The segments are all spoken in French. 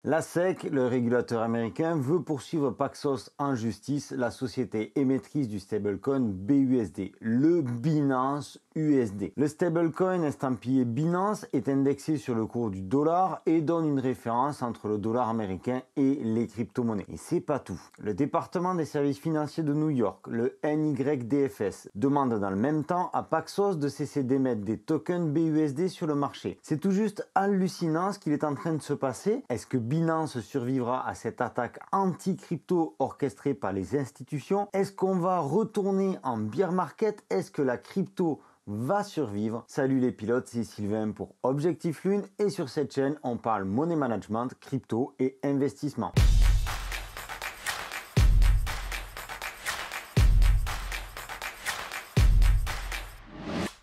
La SEC, le régulateur américain, veut poursuivre Paxos en justice, la société émettrice du stablecoin BUSD, le Binance USD. Le stablecoin estampillé Binance est indexé sur le cours du dollar et donne une référence entre le dollar américain et les crypto-monnaies. Et c'est pas tout. Le département des services financiers de New York, le NYDFS, demande dans le même temps à Paxos de cesser d'émettre des tokens BUSD sur le marché. C'est tout juste hallucinant ce qu'il est en train de se passer. Est-ce que Binance survivra à cette attaque anti-crypto orchestrée par les institutions? Est-ce qu'on va retourner en bear market? Est-ce que la crypto va survivre? Salut les pilotes, c'est Sylvain pour Objectif Lune et sur cette chaîne, on parle money management, crypto et investissement.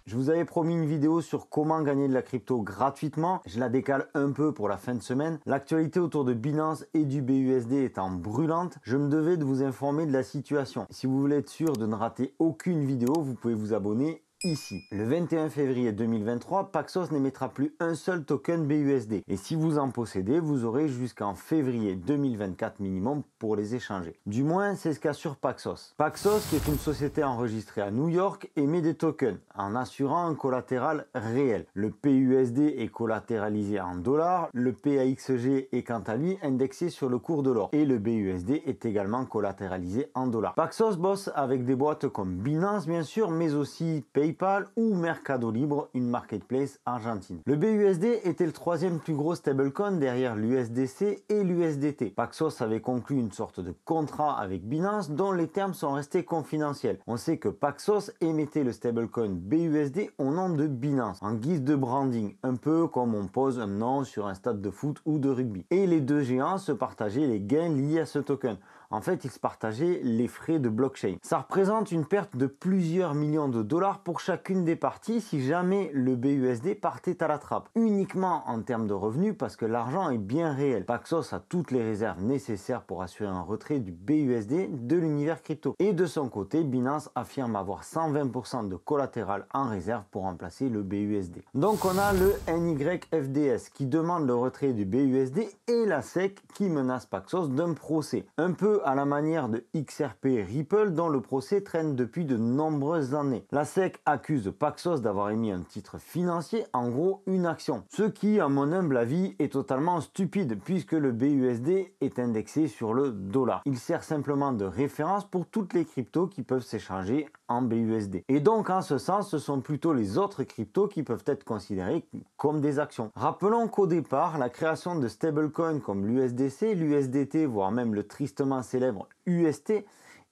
Je vous avais promis une vidéo sur comment gagner de la crypto gratuitement. Je la décale un peu pour la fin de semaine. L'actualité autour de Binance et du BUSD étant brûlante, je me devais de vous informer de la situation. Si vous voulez être sûr de ne rater aucune vidéo, vous pouvez vous abonner ici. Le 21 février 2023, Paxos n'émettra plus un seul token BUSD. Et si vous en possédez, vous aurez jusqu'en février 2024 minimum pour les échanger. Du moins, c'est ce qu'assure Paxos. Paxos, qui est une société enregistrée à New York, émet des tokens en assurant un collatéral réel. Le PUSD est collatéralisé en dollars, le PAXG est quant à lui indexé sur le cours de l'or et le BUSD est également collatéralisé en dollars. Paxos bosse avec des boîtes comme Binance bien sûr, mais aussi PayPal ou Mercado Libre, une marketplace argentine. Le BUSD était le troisième plus gros stablecoin derrière l'USDC et l'USDT. Paxos avait conclu une sorte de contrat avec Binance dont les termes sont restés confidentiels. On sait que Paxos émettait le stablecoin BUSD au nom de Binance, en guise de branding, un peu comme on pose un nom sur un stade de foot ou de rugby. Et les deux géants se partageaient les gains liés à ce token. En fait, ils se partageaient les frais de blockchain. Ça représente une perte de plusieurs millions de dollars pour chacune des parties si jamais le BUSD partait à la trappe. Uniquement en termes de revenus parce que l'argent est bien réel. Paxos a toutes les réserves nécessaires pour assurer un retrait du BUSD de l'univers crypto. Et de son côté, Binance affirme avoir 120% de collatéral en réserve pour remplacer le BUSD. Donc on a le NYFDS qui demande le retrait du BUSD et la SEC qui menace Paxos d'un procès. Un peu à la manière de XRP Ripple dont le procès traîne depuis de nombreuses années. La SEC accuse Paxos d'avoir émis un titre financier, en gros une action. Ce qui, à mon humble avis, est totalement stupide puisque le BUSD est indexé sur le dollar. Il sert simplement de référence pour toutes les cryptos qui peuvent s'échanger en BUSD. Et donc en ce sens, ce sont plutôt les autres cryptos qui peuvent être considérés comme des actions. Rappelons qu'au départ, la création de stablecoins comme l'USDC, l'USDT, voire même le tristement célèbre UST,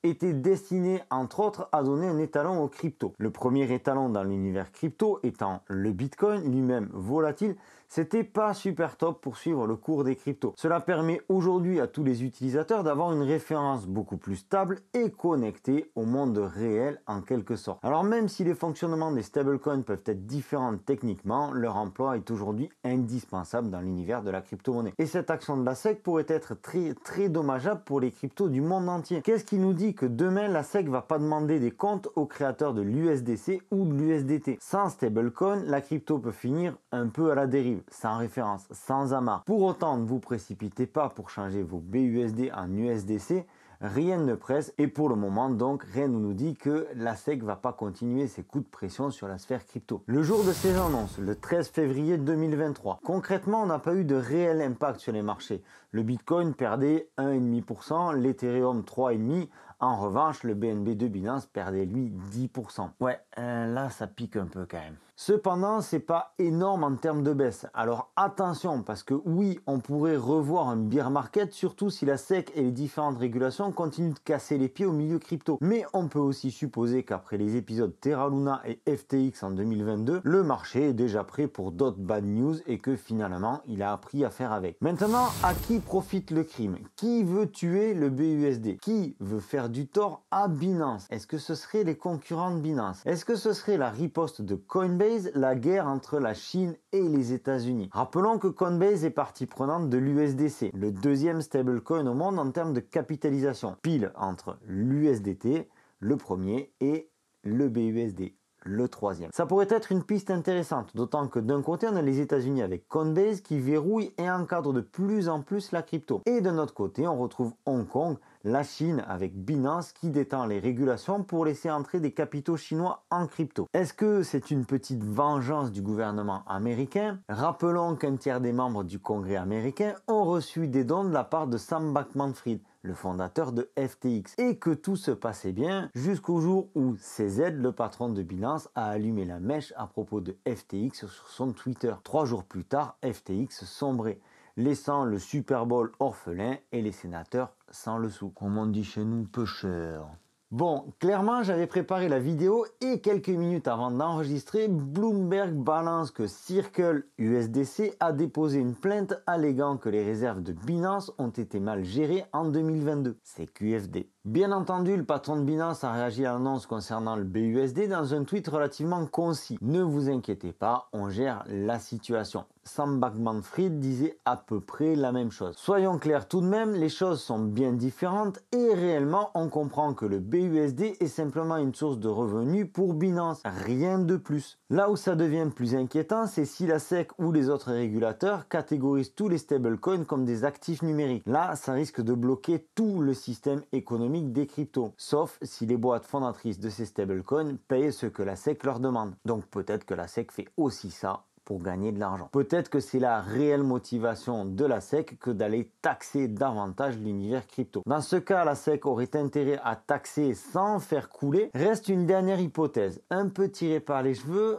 était destiné entre autres à donner un étalon aux cryptos. Le premier étalon dans l'univers crypto étant le Bitcoin, lui-même volatile, c'était pas super top pour suivre le cours des cryptos. Cela permet aujourd'hui à tous les utilisateurs d'avoir une référence beaucoup plus stable et connectée au monde réel en quelque sorte. Alors même si les fonctionnements des stablecoins peuvent être différents techniquement, leur emploi est aujourd'hui indispensable dans l'univers de la crypto-monnaie. Et cette action de la SEC pourrait être très dommageable pour les cryptos du monde entier. Qu'est-ce qui nous dit que demain la SEC va pas demander des comptes aux créateurs de l'USDC ou de l'USDT? Sans stablecoin, la crypto peut finir un peu à la dérive, sans référence, sans amarre. Pour autant, ne vous précipitez pas pour changer vos BUSD en USDC. Rien ne presse et pour le moment donc rien ne nous dit que la SEC va pas continuer ses coups de pression sur la sphère crypto. Le jour de ces annonces, le 13 février 2023, concrètement on n'a pas eu de réel impact sur les marchés. Le Bitcoin perdait 1,5%, l'Ethereum 3,5%, en revanche le BNB de Binance perdait lui 10%. Ouais, là ça pique un peu quand même. Cependant, c'est pas énorme en termes de baisse. Alors attention, parce que oui, on pourrait revoir un bear market, surtout si la SEC et les différentes régulations continuent de casser les pieds au milieu crypto. Mais on peut aussi supposer qu'après les épisodes Terra Luna et FTX en 2022, le marché est déjà prêt pour d'autres bad news et que finalement, il a appris à faire avec. Maintenant, à qui profite le crime? Qui veut tuer le BUSD? Qui veut faire du tort à Binance? Est-ce que ce serait les concurrents de Binance? Est-ce que ce serait la riposte de Coinbase, la guerre entre la Chine et les États-Unis? Rappelons que Coinbase est partie prenante de l'USDC, le deuxième stablecoin au monde en termes de capitalisation, pile entre l'USDT, le premier, et le BUSD, le troisième. Ça pourrait être une piste intéressante, d'autant que d'un côté on a les États-Unis avec Coinbase qui verrouille et encadre de plus en plus la crypto. Et d'un autre côté on retrouve Hong Kong, la Chine avec Binance qui détend les régulations pour laisser entrer des capitaux chinois en crypto. Est-ce que c'est une petite vengeance du gouvernement américain? Rappelons qu'un tiers des membres du Congrès américain ont reçu des dons de la part de Sam Bankman-Fried, le fondateur de FTX, et que tout se passait bien jusqu'au jour où CZ, le patron de Binance, a allumé la mèche à propos de FTX sur son Twitter. 3 jours plus tard, FTX sombrait, laissant le Super Bowl orphelin et les sénateurs sans le sou. Comme on dit chez nous, peu cher. Bon, clairement, j'avais préparé la vidéo et quelques minutes avant d'enregistrer, Bloomberg balance que Circle USDC a déposé une plainte alléguant que les réserves de Binance ont été mal gérées en 2022. C'est QFD. Bien entendu, le patron de Binance a réagi à l'annonce concernant le BUSD dans un tweet relativement concis. Ne vous inquiétez pas, on gère la situation. Sam Bankman-Fried disait à peu près la même chose. Soyons clairs tout de même, les choses sont bien différentes et réellement on comprend que le BUSD est simplement une source de revenus pour Binance, rien de plus. Là où ça devient plus inquiétant, c'est si la SEC ou les autres régulateurs catégorisent tous les stablecoins comme des actifs numériques. Là, ça risque de bloquer tout le système économique des cryptos, sauf si les boîtes fondatrices de ces stablecoins payent ce que la SEC leur demande. Donc peut-être que la SEC fait aussi ça pour gagner de l'argent. Peut-être que c'est la réelle motivation de la SEC que d'aller taxer davantage l'univers crypto. Dans ce cas, la SEC aurait intérêt à taxer sans faire couler. Reste une dernière hypothèse, un peu tirée par les cheveux.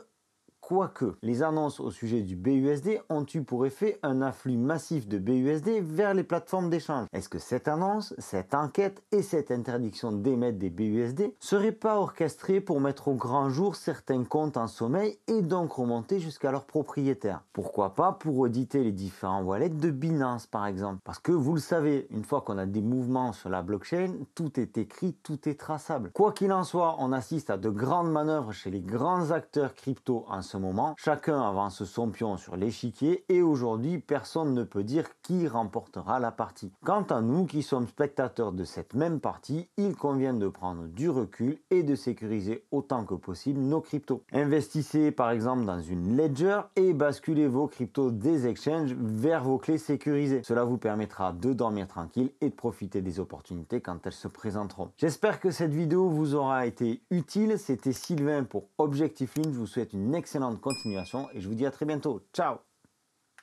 Quoique, les annonces au sujet du BUSD ont eu pour effet un afflux massif de BUSD vers les plateformes d'échange. Est-ce que cette annonce, cette enquête et cette interdiction d'émettre des BUSD seraient pas orchestrées pour mettre au grand jour certains comptes en sommeil et donc remonter jusqu'à leurs propriétaires? Pourquoi pas pour auditer les différents wallets de Binance par exemple? Parce que vous le savez, une fois qu'on a des mouvements sur la blockchain, tout est écrit, tout est traçable. Quoi qu'il en soit, on assiste à de grandes manœuvres chez les grands acteurs crypto en ce moment. Chacun avance son pion sur l'échiquier et aujourd'hui personne ne peut dire qui remportera la partie. Quant à nous qui sommes spectateurs de cette même partie, il convient de prendre du recul et de sécuriser autant que possible nos cryptos. Investissez par exemple dans une ledger et basculez vos cryptos des exchanges vers vos clés sécurisées. Cela vous permettra de dormir tranquille et de profiter des opportunités quand elles se présenteront. J'espère que cette vidéo vous aura été utile. C'était Sylvain pour Objectif Lune. Je vous souhaite une excellente continuation et je vous dis à très bientôt. Ciao!